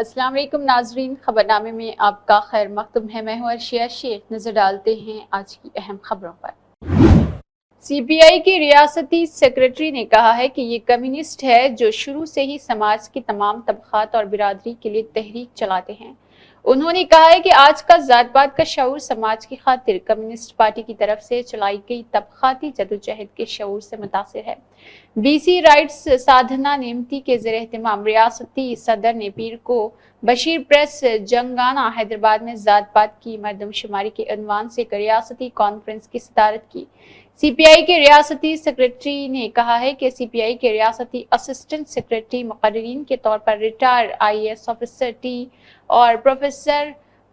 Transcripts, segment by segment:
अस्सलाम वालेकुम नाजरीन, खबरनामे में आपका खैर मकदूम है। मैं हूं अर्शिया शेख। नजर डालते हैं आज की अहम खबरों पर। सीपीआई के रियासती सेक्रेटरी ने कहा है कि ये कम्युनिस्ट है जो शुरू से ही समाज की तमाम तबकात और बिरादरी के लिए तहरीक चलाते हैं। उन्होंने कहा है कि आज का जात-पात का शऊर समाज की खातिर कम्युनिस्ट पार्टी की तरफ से चलाई गई तबकाती जदोजहद के शऊर से मुतासिर है। बीसी राइट्स साधना नेमती के ज़ेर एहतमाम रियासती सदर ने पीर को बशीर प्रेस जंगाना हैदराबाद में जात-पात की मरदमशुमारी के उन्वान से एक रियासती कॉन्फ्रेंस की सदारत की। सीपीआई के रियासती सेक्रेटरी ने कहा है कि सीपीआई के रियासती असिस्टेंट सेक्रेटरी मुकर्रीन के तौर पर रिटायर्ड आईएएस ऑफिसर टी और professor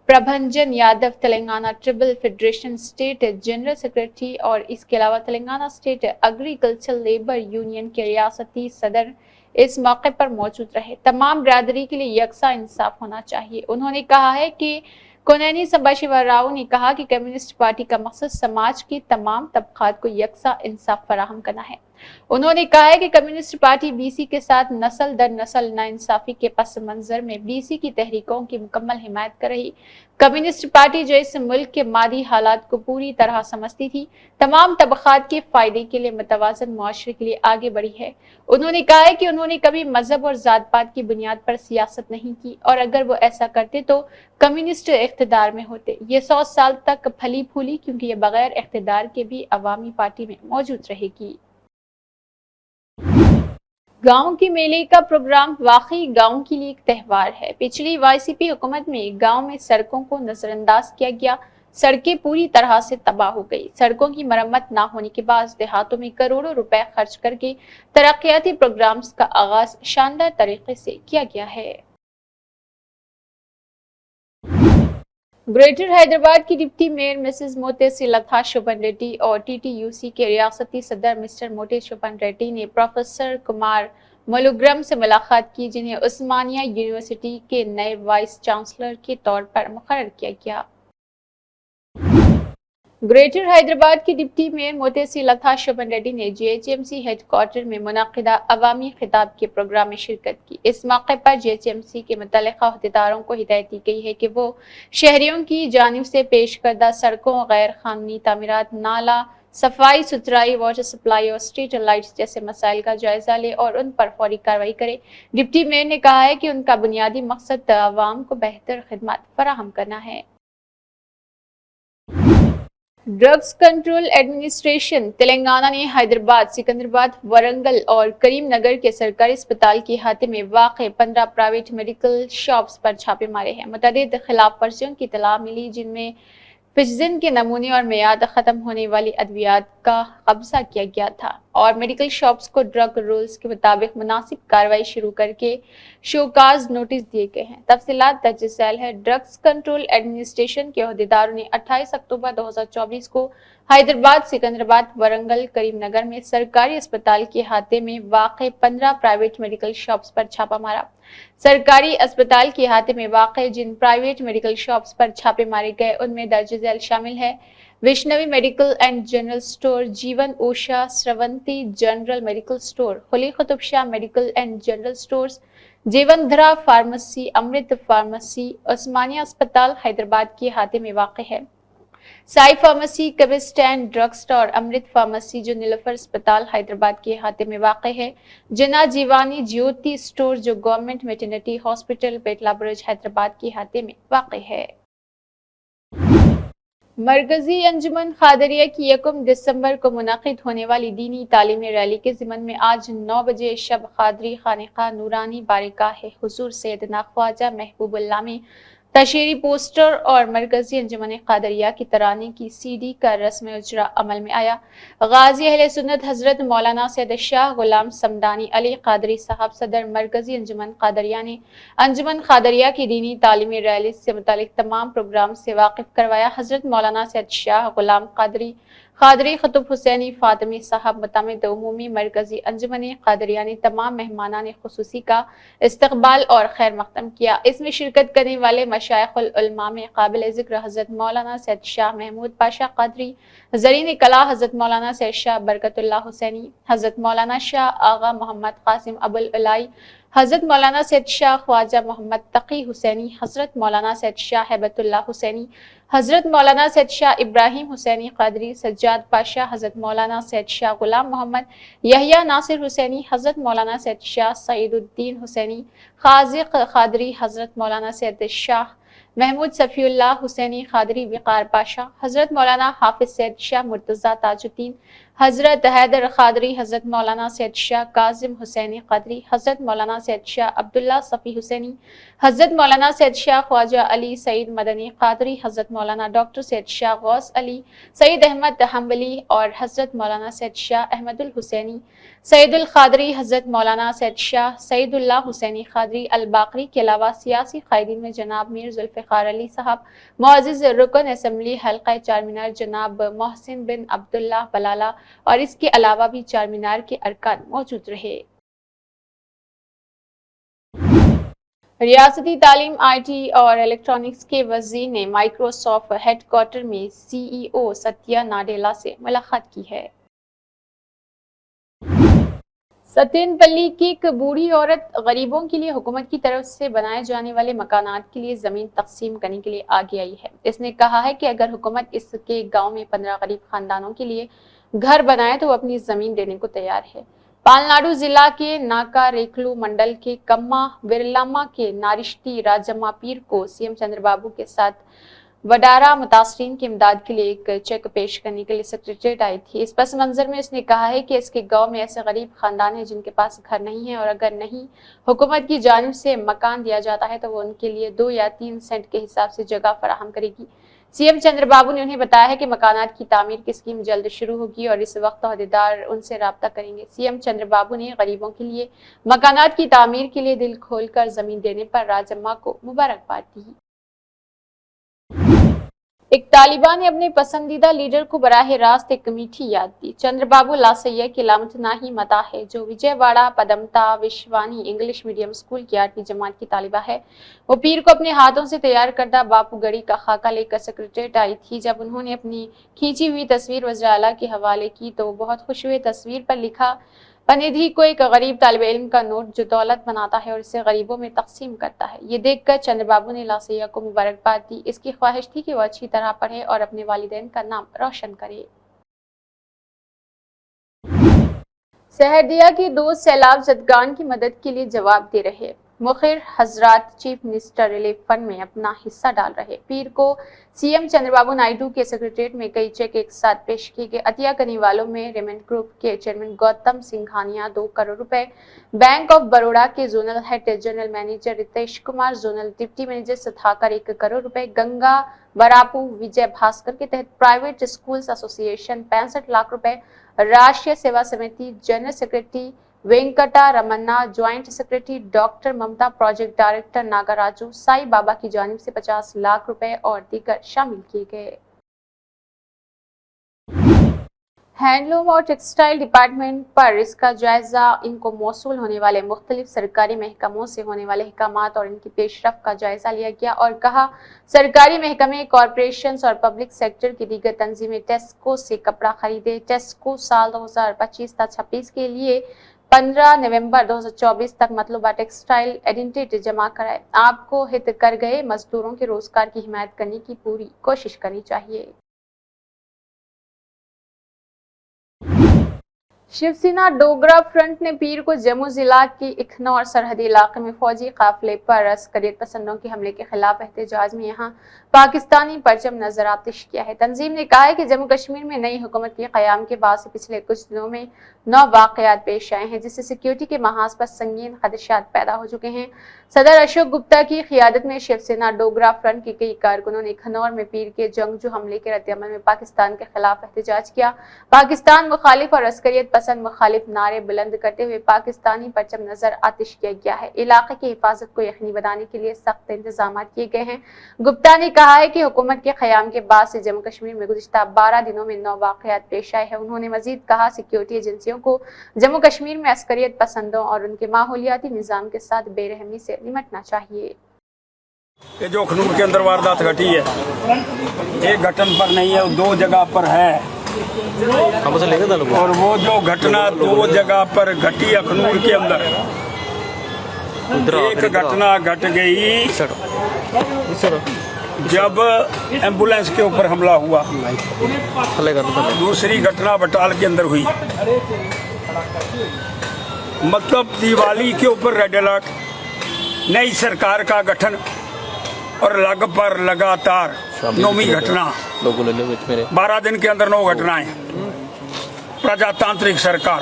Prabhanjan Yadav Telangana tribal federation state general secretary और इसके अलावा Telangana state agriculture labour union के रियासती सदर इस मौके पर मौजूद रहे। तमाम बिरादरी के लिए यकसा इंसाफ होना चाहिए। उन्होंने कहा है कि कोनेनी संभाशिवा राव ने कहा कि कम्युनिस्ट पार्टी का मकसद समाज की तमाम तबकात को यकसा इंसाफ फराहम करना है। उन्होंने कहा है कि कम्युनिस्ट पार्टी बीसी के साथ नस्ल दर नस्ल नाइंसाफी के पस मंजर में बीसी की तहरीकों की मुकम्मल हिमायत कर रही कम्युनिस्ट पार्टी जो इस मुल्क के मादी हालात को पूरी तरह समझती थी, तमाम तबकात के फायदे के लिए मुतवाज़न मुआशरे के लिए आगे बढ़ी है। उन्होंने कहा है कि उन्होंने कभी मजहब और जात पात की बुनियाद पर सियासत नहीं की और अगर वो ऐसा करते तो कम्युनिस्ट इख्तिदार में होते। ये 100 साल तक फली फूली क्योंकि ये बगैर इख्तिदार के भी अवामी पार्टी में मौजूद रहेगी। गांव के मेले का प्रोग्राम वाकई गांव के लिए एक त्यौहार है। पिछली वाईसीपी हुकूमत में गांव में सड़कों को नजरअंदाज किया गया, सड़कें पूरी तरह से तबाह हो गई। सड़कों की मरम्मत ना होने के बाद देहातों में करोड़ों रुपए खर्च करके तरक्याती प्रोग्राम्स का आगाज शानदार तरीके से किया गया है। ग्रेटर हैदराबाद की डिप्टी मेयर मिसेस मोतेसी लता शोभन रेड्डी और टीटीयूसी के रियासती सदर मिस्टर मोटे शोभन रेड्डी ने प्रोफेसर कुमार मलुग्रम से मुलाकात की, जिन्हें उस्मानिया यूनिवर्सिटी के नए वाइस चांसलर के तौर पर मुकर्रर किया गया। ग्रेटर हैदराबाद की डिप्टी मेयर मोतेसी लता शोभन रेड्डी ने जीएचएमसी हेडक्वार्टर में मुनाकिदा अवामी खिताब के प्रोग्राम में शिरकत की। इस मौके पर जीएचएमसी के मुतल्लिका अहदेदारों को हिदायत दी गई है कि वो शहरियों की जानिब से पेश करदा सड़कों, गैर कानूनी तामीरात, नाला सफाई सुथराई, वाटर सप्लाई और स्ट्रीट लाइट्स जैसे मसाइल का जायजा ले और उन पर फौरी कार्रवाई करे। डिप्टी मेयर ने कहा है कि उनका बुनियादी मकसद आवाम को बेहतर खिदमत फराहम करना है। ड्रग्स कंट्रोल एडमिनिस्ट्रेशन तेलंगाना ने हैदराबाद, सिकंदराबाद, वरंगल और करीम नगर के सरकारी अस्पताल के अहाते में वाक़ 15 प्राइवेट मेडिकल शॉप्स पर छापे मारे हैं। मुतअद्दिद खिलाफ वर्जियों की इत्तला मिली जिनमें पिस्जिन के नमूने और मियाद खत्म होने वाली अद्वियात का कब्जा किया गया था और मेडिकल शॉप्स को ड्रग रूल्स के मुताबिक मुनासिब कार्रवाई शुरू करके शोकाज नोटिस दिए गए हैं। तफसीलात दर्ज झैल है। ड्रग्स कंट्रोल एडमिनिस्ट्रेशन के अहदेदारों ने 28 अक्टूबर 2024 को हैदराबाद, सिकंदराबाद, वरंगल, करीम नगर में सरकारी अस्पताल के अहाते में वाक़ 15 प्राइवेट मेडिकल शॉप्स पर छापा मारा। सरकारी अस्पताल के अहाते में वाक़ जिन प्राइवेट मेडिकल शॉप्स पर छापे मारे गए उनमें दर्ज झैल शामिल है: Vaishnavi medical and general store, Jeevan ओशा, श्रवंती जनरल मेडिकल स्टोर, खुली Qutub Shah medical and general stores, Jeevandhara pharmacy, Amrit pharmacy. Osmania अस्पताल हैदराबाद के अहाते में वाक़ है। Sai pharmacy, chemist and drug store, Amrit pharmacy जो नीलोफर अस्पताल हैदराबाद के अहाते में वाक़ है। जना जीवानी ज्योति स्टोर जो गवर्नमेंट वेटरनरी हॉस्पिटल पेटला बुरुज हैदराबाद के अहाते में वाक़ है। मरकजी अंजुमन खादरिया की 1 दिसंबर को मुनाकिद होने वाली दीनी तालीमी रैली के ज़िमन में आज 9 बजे शब खादरी खानिका नूरानी बारगाह हुजूर सैयदना ख्वाजा महबूबुल्लाह में तशहीरी पोस्टर और मरकजी अंजुमन खादरिया की तराने की सीडी का रस्म उजरा अमल में आया। गाजी अहले सुन्नत हजरत मौलाना सैयद शाह गुलाम समदानी अली कादरी साहब सदर मरकजी अंजुमन खादरिया ने अंजुमन खादरिया की दीनी तालीमी रैली से मुतालिक तमाम प्रोग्राम से वाकिफ करवाया। हजरत मौलाना सैयद शाह गुलाम कादरी खतुब हुसैनी फातिमी साहब मुतामिद उमूमी मरकजी अंजुमन कादरिया ने तमाम मेहमानान खुसूसी का इस्तकबाल और खैर मकदम किया। इसमें शिरकत करने वाले मशाइखुल उलमा में काबिल ज़िक्र हजरत मौलाना सैयद शाह महमूद पाशा कादरी, ज़रीन कला हजरत मौलाना सैयद शाह बरकतुल्लाह हुसैनी, हजरत मौलाना शाह आगा मोहम्मद कासिम अबुल अलाई, حضرت مولانا سید شاہ خواجہ محمد تقی حسینی، حضرت مولانا سید شاہ ہیبت اللہ حسینی، حضرت مولانا سید شاہ ابراہیم حسینی قادری، سجاد پاشا، حضرت مولانا سید شاہ غلام محمد یحییٰ ناصر حسینی، حضرت مولانا سید شاہ سعید الدین حسینی خازق قادری، حضرت مولانا سید شاہ محمود صفی اللہ حسینی قادری وقار پاشا، حضرت مولانا حافظ سید شاہ مرتضیٰ تاج الدین، حضرت حیدر قادری، حضرت مولانا سید شاہ کاظم حسینی قادری، حضرت مولانا سید شاہ عبداللہ صفی حسینی، حضرت مولانا سید شاہ خواجہ علی سعید مدنی قادری، حضرت مولانا ڈاکٹر سید شاہ غوث علی سعید احمد حنبلی اور حضرت مولانا سید شاہ احمد الحسینی سعید القادری، حضرت مولانا سید شاہ سعید اللہ حسینی قادری الباقری کے علاوہ سیاسی قائدین میں جناب میر ذوالفقار علی صاحب، معزز رکن اسمبلی حلقہ چارمینار جناب محسن بن عبداللہ بلالہ اور اس کے علاوہ بھی چارمینار کے ارکان موجود رہے۔ ریاستی تعلیم، آئی ٹی اور الیکٹرانکس کے وزیر نے مائیکروسافٹ ہیڈ کوارٹر میں سی ای او ستیا ناڈیلا سے ملاقات کی ہے۔ ستین پلی کی ایک بوڑھی عورت غریبوں کے لیے حکومت کی طرف سے بنائے جانے والے مکانات کے لیے زمین تقسیم کرنے کے لیے آگے آئی ہے۔ اس نے کہا ہے کہ اگر حکومت اس کے گاؤں میں 15 غریب خاندانوں کے لیے گھر بنائے تو وہ اپنی زمین دینے کو تیار ہے۔ پالناڈو ضلع کے ناکا ریکلو منڈل کے کما ورلامہ کے نارشتی راجما پیر کو سی ایم چندر بابو کے ساتھ وڈارا متاثرین کی امداد کے لیے ایک چیک پیش کرنے کے لیے سیکریٹریٹ آئی تھی۔ اس پس منظر میں اس نے کہا ہے کہ اس کے گاؤں میں ایسے غریب خاندان ہیں جن کے پاس گھر نہیں ہے اور اگر نہیں حکومت کی جانب سے مکان دیا جاتا ہے تو وہ ان کے لیے 2 یا 3 سینٹ کے حساب سے جگہ فراہم کرے گی۔ سی ایم چندر بابو نے انہیں بتایا ہے کہ مکانات کی تعمیر کی اسکیم جلد شروع ہوگی اور اس وقت عہدیدار ان سے رابطہ کریں گے۔ سی ایم چندر بابو نے غریبوں کے لیے مکانات کی تعمیر کے لیے دل کھول کر زمین دینے پر راجما کو مبارکباد دی۔ ایک طالبان نے اپنے پسندیدہ لیڈر کو براہ راست ایک میٹھی یاد دی۔ چندر بابو لاسیا کی علامت ناہی متا ہے، جو وجے واڑہ پدمتا وشوانی انگلش میڈیم اسکول کی 8ویں جماعت کی طالبہ ہے۔ وہ پیر کو اپنے ہاتھوں سے تیار کردہ باپو گڑی کا خاکہ لے کر سیکریٹریٹ آئی تھی۔ جب انہوں نے اپنی کھینچی ہوئی تصویر وزیر اعلیٰ کے حوالے کی تو وہ بہت خوش ہوئے۔ تصویر پر لکھا پنیدھی کو ایک غریب طالب علم کا نوٹ جو دولت بناتا ہے اور اسے غریبوں میں تقسیم کرتا ہے۔ یہ دیکھ کر چندر بابو نے لاسیا کو مبارکباد دی۔ اس کی خواہش تھی کہ وہ اچھی طرح پڑھے اور اپنے والدین کا نام روشن کرے۔ سہردیہ کے 2 سیلاب زدگان کی مدد کے لیے جواب دے رہے مخر حضرات چیف منسٹر ریلیف فنڈ میں اپنا حصہ ڈال رہے۔ پیر کو سی ایم چندر بابو نائیڈو کے سیکریٹریٹ میں کئی چیک ایک ساتھ پیش کیے گئے۔ عطیہ کرنے والوں میں ریمنڈ گروپ کے چیئرمین گوتم سنگھانیا 2 کروڑ روپے، بینک آف بروڑا کے zonal head general manager Ritesh Kumar, zonal deputy manager Sudhakar 1 crore روپے، گنگا براپو وجے بھاسکر کے تحت پرائیویٹ اسکولز ایسوسی ایشن 65 لاکھ روپے، Rashtriya Seva Samiti general secretary Venkata Ramana, joint secretary doctor Mamta, project director Nagaraju Sai Baba کی جانب سے 50 لاکھ روپے اور دیگر شامل کیے گئے۔ ہینڈلوم اور ٹیکسٹائل ڈپارٹمنٹ پر اس کا جائزہ ان کو موصول ہونے والے مختلف سرکاری محکموں سے ہونے والے احکامات اور ان کی پیش رفت کا جائزہ لیا گیا اور کہا سرکاری محکمے، کارپوریشنز اور پبلک سیکٹر کی دیگر تنظیمیں ٹیسکو سے کپڑا خریدے۔ ٹیسکو سال 2025-26 کے لیے 15 نومبر 2024 تک مطلوبہ ٹیکسٹائل ایڈنٹیٹی جمع کرائے۔ آپ کو ہت کر گئے مزدوروں کے روزگار کی حمایت کرنے کی پوری کوشش کرنی چاہیے۔ شیو سینا ڈوگرا فرنٹ نے پیر کو جموں ضلع کے اکھنور سرحدی علاقے میں فوجی قافلے پر عسکریت پسندوں کے حملے کے خلاف احتجاج میں یہاں پاکستانی پرچم نظر آتش کیا ہے۔ تنظیم نے کہا ہے کہ جموں کشمیر میں نئی حکومت کے قیام کے بعد سے پچھلے کچھ دنوں میں 9 واقعات پیش آئے ہیں جس سے سیکیورٹی کے محاذ پر سنگین خدشات پیدا ہو چکے ہیں۔ صدر اشوک گپتا کی قیادت میں شیو سینا ڈوگرا فرنٹ کے کئی کارکنوں نے اکھنور میں پیر کے جنگجو حملے کے رد عمل میں پاکستان کے خلاف احتجاج کیا۔ پاکستان مخالف اور عسکریت پسند مخالف نعرے بلند کرتے ہوئے پاکستانی پرچم نظر آتش کیا گیا ہے۔ علاقے کی حفاظت کو یقینی بنانے کے لیے سخت انتظامات کیے گئے ہیں۔ گپتا نے کہا ہے کہ حکومت کے قیام کے بعد سے جموں کشمیر میں گزشتہ 12 دنوں میں 9 واقعات پیش آئے ہیں۔ انہوں نے مزید کہا سیکیورٹی ایجنسیوں کو جموں کشمیر میں عسکریت پسندوں اور ان کے ماحولیاتی نظام کے ساتھ بے رحمی سے نمٹنا چاہیے۔ یہ جو اخنور کے اندر واردات گھٹی ہے ایک گھٹن پر نہیں ہے، 2 جگہ پر ہے اور وہ جو گھٹنا 2 جگہ پر گھٹی اخنور کے اندر एक घटना घट गई जब एम्बुलेंस के ऊपर हमला हुआ, दूसरी घटना बटाल के अंदर हुई। मतलब दिवाली के ऊपर रेड अलर्ट, नई सरकार का गठन और लगातार 9वीं घटना, 12 दिन के अंदर 9 घटनाएं, प्रजातांत्रिक सरकार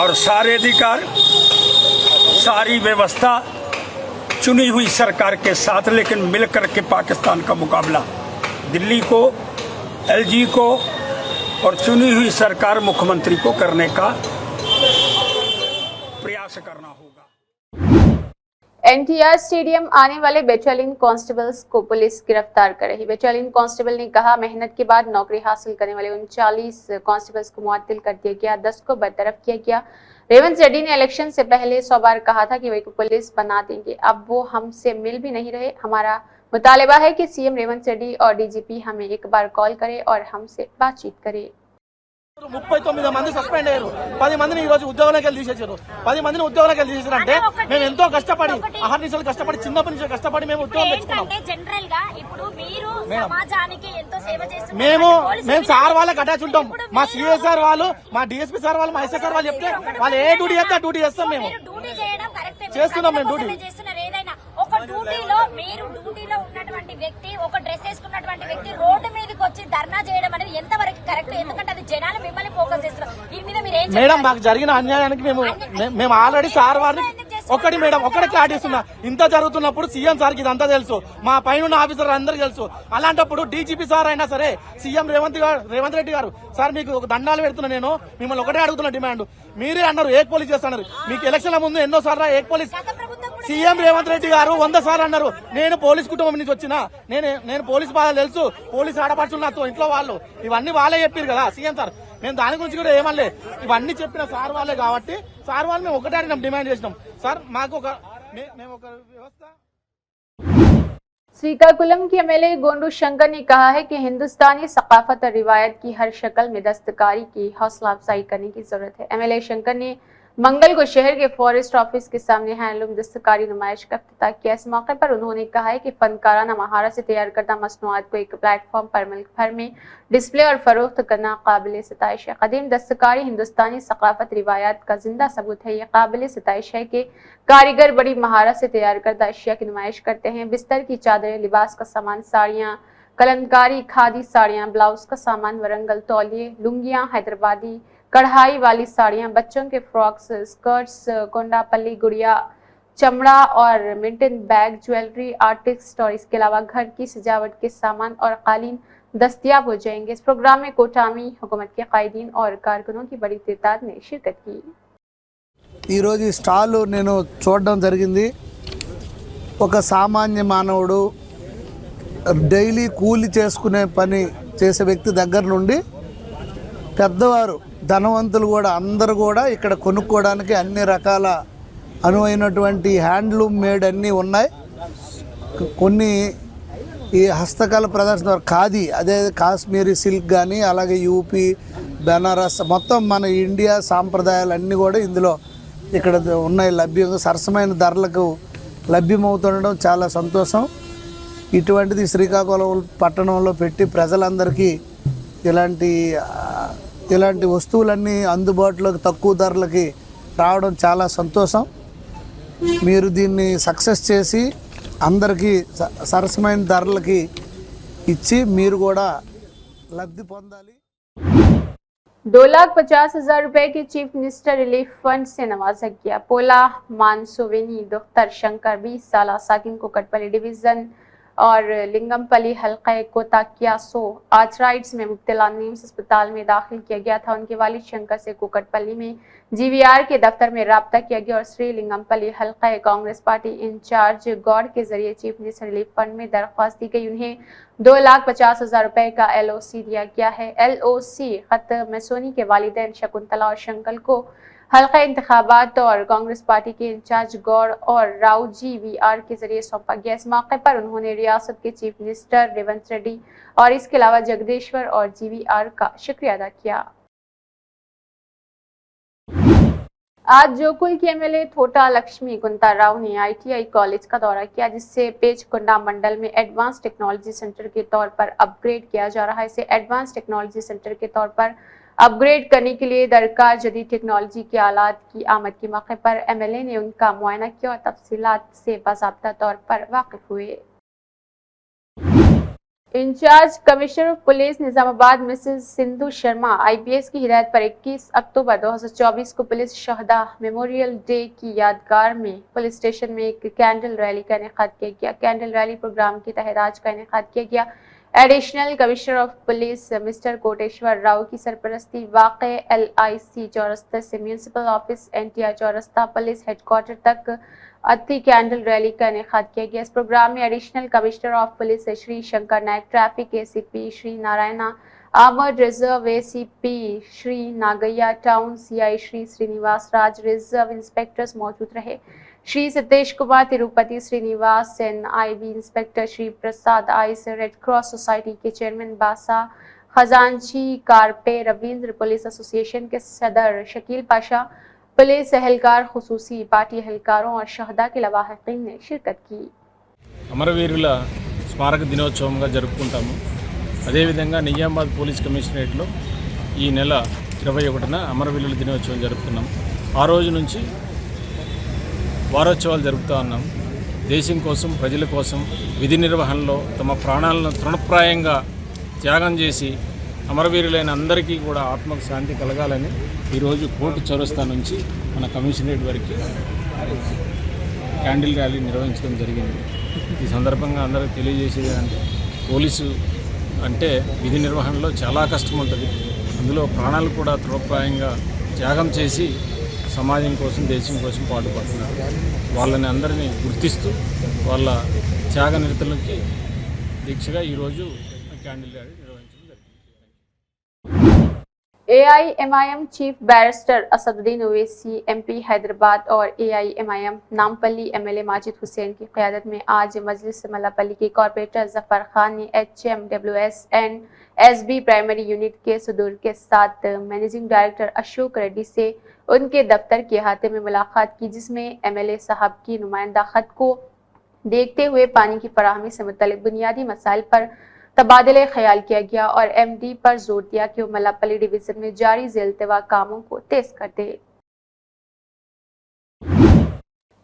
और सारे अधिकार, सारी व्यवस्था चुनी हुई सरकार के साथ, लेकिन मिलकर के पाकिस्तान का मुकाबला दिल्ली को, एलजी को और चुनी हुई सरकार मुख्यमंत्री को करने का प्रयास करना होगा। एनटीआर स्टेडियम आने वाले बटालियन कांस्टेबल्स को पुलिस गिरफ्तार कर रही। बटालियन कांस्टेबल ने कहा, मेहनत के बाद नौकरी हासिल करने वाले 39 कांस्टेबल्स को मुअत्तल कर दिया गया, 10 को बरतरफ किया गया। रेवंत रेड्डी ने इलेक्शन से पहले 100 बार कहा था कि वे पुलिस बना देंगे, अब वो हमसे मिल भी नहीं रहे। हमारा मुतालिबा है कि सीएम रेवंत रेड्डी और डीजीपी हमें एक बार कॉल करे और हमसे बातचीत करे। 39 మంది సస్పెండ్ అయ్యారు, 10 మందిని ఈ రోజు ఉద్యోగాలకు వెళ్ళి తీసేశారు। 10 మందిని ఉద్యోగాలకు వెళ్ళి తీసేశారంటే మేము ఎంతో కష్టపడి, అహర్నిశలు కష్టపడి, చిన్నప్పటి నుంచి కష్టపడి మేము ఉద్యోగం తెచ్చుకున్నాం। జనరల్ గా ఇప్పుడు మీరు సమాజానికి ఎంతో సేవ చేస్తున్నారు, మేము సార్ వాళ్ళకి అటాచ్ ఉంటాం। మా సిఎస్ఆర్ వాళ్ళు, మా డిఎస్పీ సార్ వాళ్ళు, మా ఎస్ఎస్ సార్ వాళ్ళు చెప్తే వాళ్ళు ఏ డ్యూటీ చేస్తే డ్యూటీ చేస్తాం। మేము డ్యూటీ చేయడం కరెక్టే, చేస్తున్నాం, మేము డ్యూటీ చేస్తున్నారు। ఏదైనా ఒక డ్యూటీలో, మీరు డ్యూటీలో ఉన్నటువంటి వ్యక్తి, ఒక డ్రెస్ వేసుకున్నటువంటి వ్యక్తి రోడ్డు మీదకి వచ్చి ధర్నా చేయడం అనేది ఎంతవరకు కరెక్ట్? ఎందుకంటే అది జనాలు మిమ్మల్ని ఫోకస్ చేస్తున్నారు। దీని మీద మీరు ఏం మేడం, మాకు జరిగిన అన్యాయానికి మేము ఆల్రెడీ సార్ వారిని ఒకటి మేడం ఒకటి క్లారిటీ ఇస్తున్నా, ఇంత జరుగుతున్నప్పుడు సీఎం సార్కి ఇదంతా తెలుసు, మా పైన ఆఫీసర్ అందరికి తెలుసు। అలాంటప్పుడు డీజీపీ సార్ అయినా సరే, సీఎం రేవంత్ రెడ్డి గారు, సార్ మీకు ఒక దండాలు పెడుతున్నా, నేను మిమ్మల్ని ఒకటే అడుగుతున్నా డిమాండ్, మీరే అన్నారు ఏక్ పోలీస్ చేస్తున్నారు, మీకు ఎలక్షన్ల ముందు ఎన్నో సార్లు ఏక్ పోలీస్, సీఎం రేవంత్ రెడ్డి గారు 100 సార్లు అన్నారు నేను పోలీస్ కుటుంబం నుంచి వచ్చినా, నేను పోలీస్ బాధ తెలుసు, పోలీస్ ఆడపడుచులు నాతో ఇంట్లో వాళ్ళు, ఇవన్నీ వాళ్ళే చెప్పారు కదా సీఎం సార్। మేము దాని గురించి కూడా ఏమనలే, ఇవన్నీ చెప్పిన సార్ వాళ్ళే కాబట్టి సార్ వాళ్ళు మేము ఒకటే అడిగినాం, డిమాండ్ చేసినాం, సార్ మాకు మేము ఒక వ్యవస్థ। श्रीकाकुलम के एमएलए गोंडू शंकर ने कहा है कि हिंदुस्तानी सकाफत और रिवायत की हर शक्ल में दस्तकारी की हौसला अफजाई करने की जरूरत है। एमएलए शंकर ने मंगल को शहर के फॉरेस्ट ऑफिस के सामने हैंडलूम दस्तकारी नुमाइश का इफ्तिताह किया। इस मौके पर उन्होंने कहा है कि फनकाराना महारत से तैयार करदा मसनूआत को एक प्लेटफॉर्म पर मुल्क भर में डिस्प्ले और फरोख्त करना काबिल सिताइश है। कदीम दस्तकारी हिंदुस्तानी सकाफत रिवायात का जिंदा सबूत है। ये काबिल सिताइश है कि कारीगर बड़ी महारत से तैयार करदा अशिया की नुमाइश करते हैं। बिस्तर की चादरें, लिबास का सामान, साड़ियाँ, कलमकारी, खादी साड़ियाँ, ब्लाउज का सामान, वरंगल तौलिए, लुंगियाँ, हैदराबादी कढ़ाई वाली साड़ियाँ, बच्चों के फ्रॉक्स, स्कर्ट्स, कोंडापल्ली गुड़िया, चमड़ा और मिंटन बैग, ज्वेलरी आर्टिस्ट और इसके अलावा घर की सजावट के सामान और कालीन दस्तयाब हो जाएंगे। इस प्रोग्राम में कोटामी हुकूमत के कायदीन और कारकुनों की बड़ी तादाद ने शिरकत की। ఈ రోజు స్టాల్ నేను చూడడం జరిగింది। ఒక సామాన్య మానవుడు డైలీ కూలి చేసుకునే పని చేసే వ్యక్తి దగ్గర నుండి పెద్దవారు, ధనవంతులు కూడా అందరూ కూడా ఇక్కడ కొనుక్కోవడానికి అన్ని రకాల అనువైనటువంటి హ్యాండ్లూమ్ మేడ్ అన్నీ ఉన్నాయి। కొన్ని ఈ హస్తకళ ప్రదర్శన ఖాదీ, అదే కాశ్మీరీ సిల్క్ కానీ, అలాగే యూపీ, బెనారస్, మొత్తం మన ఇండియా సాంప్రదాయాలు అన్నీ కూడా ఇందులో ఇక్కడ ఉన్నాయి, లభ్యంగా సరసమైన ధరలకు లభ్యమవుతుండడం చాలా సంతోషం। ఇటువంటిది శ్రీకాకుళం పట్టణంలో పెట్టి ప్రజలందరికీ ఇలాంటి వస్తువులన్నీ అందుబాటులోకి తక్కువ ధరలకి రావడం చాలా సంతోషం। మీరు దీన్ని సక్సెస్ చేసి అందరికీ సరసమైన ధరలకి ఇచ్చి మీరు కూడా లబ్ధి పొందాలి। 2,50,000 रुपए के चीफ मिनिस्टर रिलीफ फंड से नवाजा गया। पोला मानसोवेनी दफ्तर शंकर 20 साल साकिन को कटपल्ली डिवीजन और लिंगमपल्ली हल्का कोताकियासो आर्थराइटिस में मुब्तला निम्स अस्पताल में दाखिल किया गया था। उनके वालिद शंकर से कुकटपल्ली में जीवीआर के दफ्तर में राब्ता किया गया और श्री लिंगमपल्ली हल्का कांग्रेस पार्टी इंचार्ज गौड़ के जरिए चीफ मिनिस्टर रिलीफ फंड में दरख्वास्त दी गई। उन्हें 2,50,000 रुपए का LOC दिया गया है। LOC खत मैसोनी के वालिदैन शकुंतला और शंकर को हल्का इंतखाबात और कांग्रेस पार्टी के इंचार्ज गौड़ और राव GVR के जरिए सौंपा गया। इस मौके पर उन्होंने रियासत के चीफ मिनिस्टर रेवंत रेड्डी और इसके अलावा जगदीश्वर और GVR का शुक्रिया अदा किया। आज जोकुल के एमएलए थोटा लक्ष्मी कुंता राव ने आईटीआई कॉलेज का दौरा किया, जिससे पेचकुंडा मंडल में एडवांस टेक्नोलॉजी सेंटर के तौर पर अपग्रेड किया जा रहा है। इसे एडवांस टेक्नोलॉजी सेंटर के तौर पर अपग्रेड करने के लिए दरकार जदीद टेक्नोलॉजी के आलात की आमद के मौके पर एमएलए ने उनका मुआयना किया और तफसीलात से बाज़ाब्ता तौर पर वाकिफ हुए। In-charge commissioner of police Nizamabad Mrs Sindhu Sharma IPS की हिदायत पर 21 अक्टूबर 2024 को पुलिस शहदा मेमोरियल डे की यादगार में पुलिस स्टेशन में एक कैंडल रैली का इनेकाद किया गया। कैंडल रैली प्रोग्राम के तहत आज का इनेकाद किया गया। Additional commissioner of police mister Koteshwar Rao की सरपरस्ती वाक़े LIC चौरस्ता से म्यूनसिपल ऑफिस NTR चौरस्ता पुलिस हेडक्वार्टर तक अति कैंडल रैली का इनेकाद किया गया। इस प्रोग्राम में additional commissioner of police Shri Shankar Nayak, traffic ACP Shri Narayana, armoured reserve ACP Shri Nagaiah, town CI Shri Srinivas Raj, reserve inspectors मौजूद रहे। श्री सतीश कुमार तिरुपति, श्रीनिवास NIB इंस्पेक्टर श्री प्रसाद आइस, रेड क्रॉस सोसाइटी के चेयरमैन बासा खजांची, कारपे रविंद्र, पुलिस एसोसिएशन के सदर शकील पाशा, पुलिस एहलकार, खुसूसी पार्टी एहलकारों और शहदा के लवाहिकीन ने शिरकत की। అమరవీరుల స్మారక దినోత్సవంగా జరుపుకుంటాము। అదేవిధంగా నిజామాబాద్ పోలీస్ కమిషనరేట్లో ఈ నెల 21న అమరవీరుల దినోత్సవం జరుపుతున్నాం। ఆ రోజు నుంచి వారోత్సవాలు జరుపుతూ ఉన్నాం। దేశం కోసం, ప్రజల కోసం విధి నిర్వహణలో తమ ప్రాణాలను తృణప్రాయంగా త్యాగం చేసి అమరవీరులైన అందరికీ కూడా ఆత్మకు శాంతి కలగాలని ఈరోజు కోర్టు చౌరస్తా నుంచి మన కమిషనరేట్ వరకు క్యాండిల్ ర్యాలీ నిర్వహించడం జరిగింది। ఈ సందర్భంగా అందరికీ తెలియజేసేది అంటే పోలీసు అంటే విధి నిర్వహణలో చాలా కష్టం ఉంటుంది। అందులో ప్రాణాలు కూడా తృణప్రాయంగా త్యాగం చేసి సమాజం కోసం, దేశం కోసం పాటుపడుతున్నారు। వాళ్ళని అందరినీ గుర్తిస్తూ వాళ్ళ త్యాగ నిరతులకి దీక్షగా ఈరోజు క్యాండిల్ ర్యాలీ నిర్వహించడం జరిగింది। AIMIM chief barrister Asaduddin Owaisi MP Hyderabad और AIMIM नामपल्ली MLA माजिद हुसैन की क़यादत में आज मजलिस मल्लापल्ली के कॉर्पोरेटर जफर खान ने HMWS and SB primary unit के सदूर के साथ मैनेजिंग डायरेक्टर अशोक रेड्डी से उनके दफ्तर के अहाते में मुलाकात की, जिसमें MLA साहब की नुमाइंदा खत को देखते हुए पानी की फराहमी से मुतल्लिक बुनियादी मसाइल पर तबादले ख्याल किया गया और MD पर जोर दिया कि वो मल्लापल्ली डिवीजन में जारी ज़ेलतवा कामों को तेज कर दे।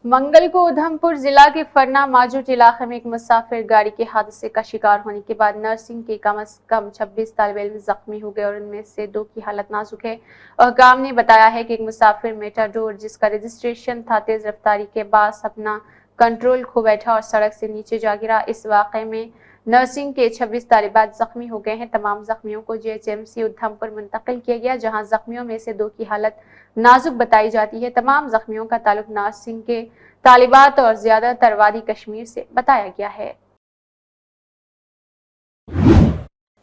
मंगल को उधमपुर जिला के फरना माजूट इलाके में एक मुसाफिर गाड़ी के हादसे का शिकार होने के बाद नर्सिंग के कम से कम 26 तालिब इल्म जख्मी हो गए और उनमें से 2 की हालत नाजुक है। अहकाम ने बताया है कि एक मुसाफिर मेटाडोर जिसका रजिस्ट्रेशन था तेज रफ्तारी के बाद अपना कंट्रोल खो बैठा और सड़क से नीचे जा गिरा। इस वाक़े में नर्सिंग के 26 तालिबात जख्मी हो गए हैं। तमाम जख्मियों को GHMC उधमपुर मुंतकिल किया गया, जहां जख्मियों में से 2 की हालत नाजुक बताई जाती है। तमाम जख्मियों का ताल्लुक नर्सिंग के तालिबात और ज्यादातर वादी कश्मीर से बताया गया है।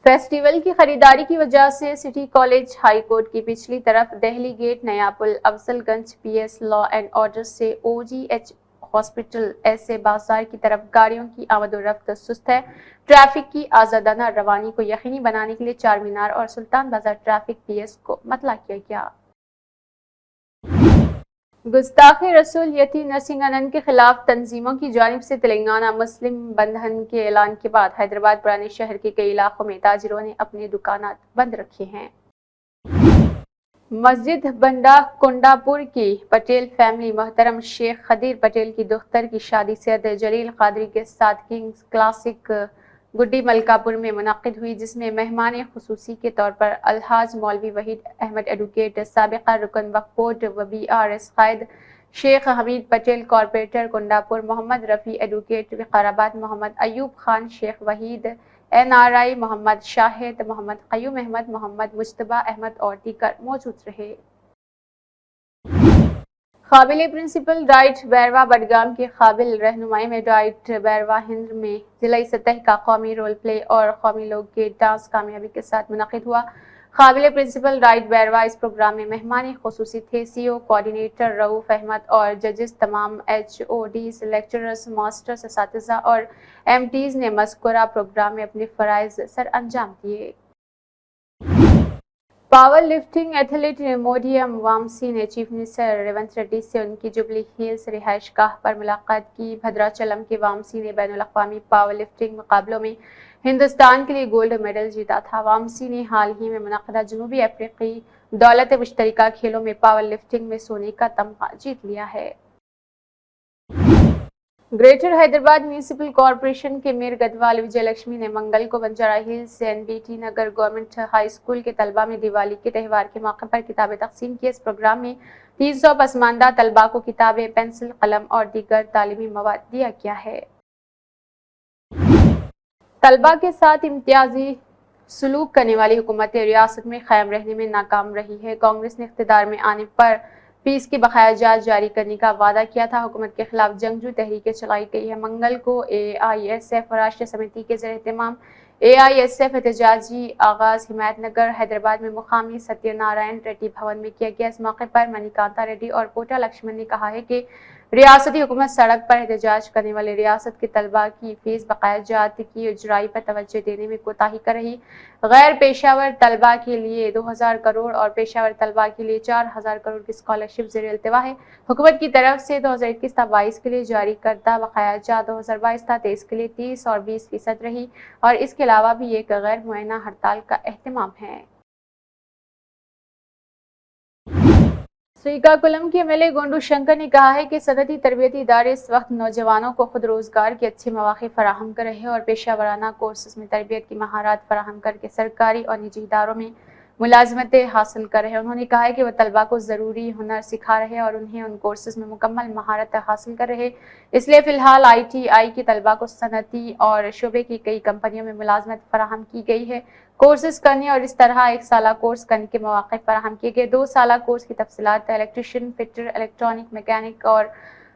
फेस्टिवल की खरीदारी की वजह से सिटी कॉलेज हाई कोर्ट की पिछली तरफ दिल्ली गेट, नया पुल, Afzalgunj PS law and order से OGH हॉस्पिटल ऐसे बाजार की तरफ गाड़ियों की आमदोरफ्त सुस्त है। ट्रैफिक की आज़ादाना रवानी को यकीनी बनाने के लिए चार मीनार और सुल्तान बाजार ट्रैफिक PS को मतला किया गया। गुस्ताखी रसूल यती नरसिंहानंद के खिलाफ तंजीमों की जानिब से तेलंगाना मुस्लिम बंधन के ऐलान के बाद हैदराबाद पुराने शहर के कई इलाकों में ताजिरों ने अपने दुकानात बंद रखे हैं। मस्जिद बंडा कुंडापुर की पटेल फैमिली मोहतरम शेख खदीर पटेल की दुख्तर की शादी सैयद जलील कादरी के साथ किंग्स क्लासिक गुड्डी मलकापुर में मुनक्किद हुई, जिसमें मेहमान खुसूसी के तौर पर अलहाज मौलवी वहीद अहमद एडवोकेट, साबिका रुकन वक्फ बोर्ड व BRS कायद Sheikh Hameed Patel corporator Kundapur, Mohammed Rafi advocate Vikarabad, Mohammed Ayub Khan Sheikh Waheed NRI, Mohammed Shahid, Mohammed Qayyum Ahmed, Mohammed Mujtaba Ahmed और दीगर मौजूद रहे। काबिल प्रिंसिपल डाइट बैरवा बडगाम के काबिल रहनुमाई में डाइट बैरवा हिंद में जिला सतह का कौमी रोल प्ले और कौमी लोकगीत डांस कामयाबी के साथ मुनक्किद हुआ। काबिल प्रिंसिपल डाइट बैरवा इस प्रोग्राम में मेहमान खुसूसी थे। CO कोऑर्डिनेटर रऊफ अहमद और जजेस, तमाम HODs, लेक्चरर्स, मास्टर्स, असातिज़ा और MTs ने मज़कूरा प्रोग्राम में अपने फ़राइज़ सर अंजाम दिए। पावर लिफ्टिंग एथलीट मोडियम वामसी ने चीफ मिनिस्टर रेवंत रेड्डी से उनकी जुबली हिल्स रिहाइश गाह पर मुलाकात की। भद्राचलम के वामसी ने बैनुल अक़वामी पावर लिफ्टिंग मुकाबलों में हिंदुस्तान के लिए गोल्ड मेडल जीता था। वामसी ने हाल ही में मुनक़दा जनूबी अफ्रीकी दौलत मुश्तरका खेलों में पावर लिफ्टिंग में सोने का तमगा जीत लिया है। ग्रेटर हैदराबाद म्यूनिसिपल कॉरपोरेशन के मेयर गदवाल विजय लक्ष्मी ने मंगल को बंजारा हिल्स NBT नगर गवर्नमेंट हाई स्कूल के तलबा में दिवाली के त्यौहार के मौके पर किताबें तकसीम की। इस प्रोग्राम में 300 पसमानदा तलबा को किताबें, पेंसिल, कलम और दीगर तालीमी मवाद दिया गया है। तलबा के साथ इम्तियाजी सलूक करने वाली हुकूमत रियासत में कायम रहने में नाकाम रही है। कांग्रेस ने इख्तिदार में आने पर फीस की बकाया जांच जारी करने का वादा किया था। हुकूमत के खिलाफ जंगजू तहरीकें चलाई गई है। मंगल को AISF राष्ट्रीय समिति के ज़ेर एहतमाम AISF एहतजाजी आगाज हिमायत नगर हैदराबाद में मुकामी सत्यनारायण रेड्डी भवन में किया गया। इस मौके पर मणिकांता रेड्डी और पोटा लक्ष्मण ने कहा है कि रियासती हुकूमत सड़क पर एहतजाज करने वाले रियासत के तलबा की फीस बकाया जात की उजराई पर तवज्जो देने में कोताही कर रही। गैर पेशावर तलबा के लिए 2000 करोड़ और पेशावर तलबा के लिए 4000 करोड़ की स्कॉलरशिप ज़ेर इल्तिवा है। हुकूमत की तरफ से 2021-22 के लिए जारी करदा बकाया जात 2022-23 के लिए 30 और 20% रही और इसके अलावा भी एक गैर मुअय्यना हड़ताल का एहतमाम है। श्रीकाकुलम के MLA गोंडू शंकर ने कहा है कि सनती तरबियती इदारे इस वक्त नौजवानों को खुद रोजगार के अच्छे मौके फराहम कर रहे हैं और पेशा वराना कोर्सेज में तरबियत की महारत फराहम करके सरकारी और निजी इदारों में मुलाजमतें हासिल कर रहे हैं। उन्होंने कहा है कि वह तलबा को ज़रूरी हुनर सिखा रहे हैं और उन्हें उन कोर्सेज में मुकम्मल महारत हासिल कर रहे हैं। इसलिए फ़िलहाल ITI के तलबा को सनती और शोबे की कई कंपनियों में मुलाजमत फराहम की गई है। कोर्सेज करने और इस तरह 1 साला कोर्स करने के मौके फराहम किए गए। 2 साला कोर्स की तफसीलात इलेक्ट्रिशियन, फिटर, इलेक्ट्रॉनिक मैकेनिक और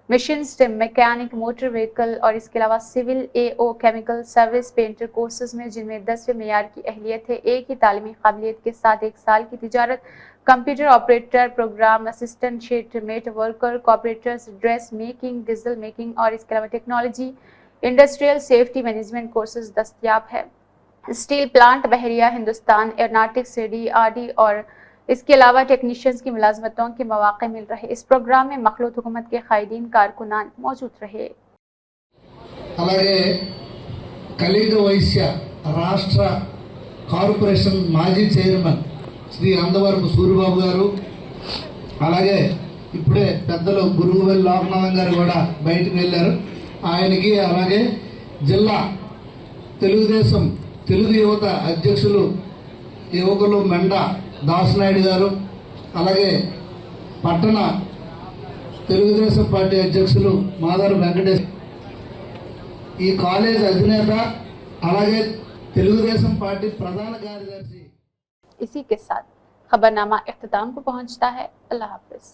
मशीनिस्ट मैकेनिक, मोटर व्हीकल और इसके अलावा civil, AO, chemical, service, painter courses में जिनमें 10वें मेयार की अहलियत है। एक ही तालीमी काबिलियत के साथ 1 साल की तिजारत, computer operator, programme assistant, sheet metal worker, कॉपरेटर्स, ड्रेस मेकिंग, डीजल मेकिंग और इसके अलावा technology, industrial safety management courses दस्तयाब है। स्टील प्लांट, बहरिया हिंदुस्तान एयरोनॉटिक्स, DRD और इसके अलावा टेक्नीशियंस की मुलाजमतों के मौके मिल रहे। इस प्रोग्राम में मखलूत हुकूमत के कायदीन कारकुनान मौजूद रहे। అలాగే కలిగ వైశ్య రాష్ట్ర కార్పొరేషన్ మాజీ చైర్మన్ శ్రీ అందవరపు సూరిబాబు గారు, అలాగే ఇప్పుడే పెద్దలు గురుగువెల్లి లోకనాథం గారు కూడా బయటకు వెళ్ళారు. ఆయనకి అలాగే జిల్లా తెలుగుదేశం తెలుగు యువత అధ్యక్షులు యువకులు మెండ దాసనాయుడు గారు, అలాగే పట్టణ తెలుగుదేశం పార్టీ అధ్యక్షులు మాదారు వెంకటేష్, ఈ కాలేజ్ అధినేత అలాగే తెలుగుదేశం పార్టీ ప్రధాన కార్యదర్శి। इसी के साथ खबरनामा इख्तिताम को पहुंचता है। अल्लाह हाफिज।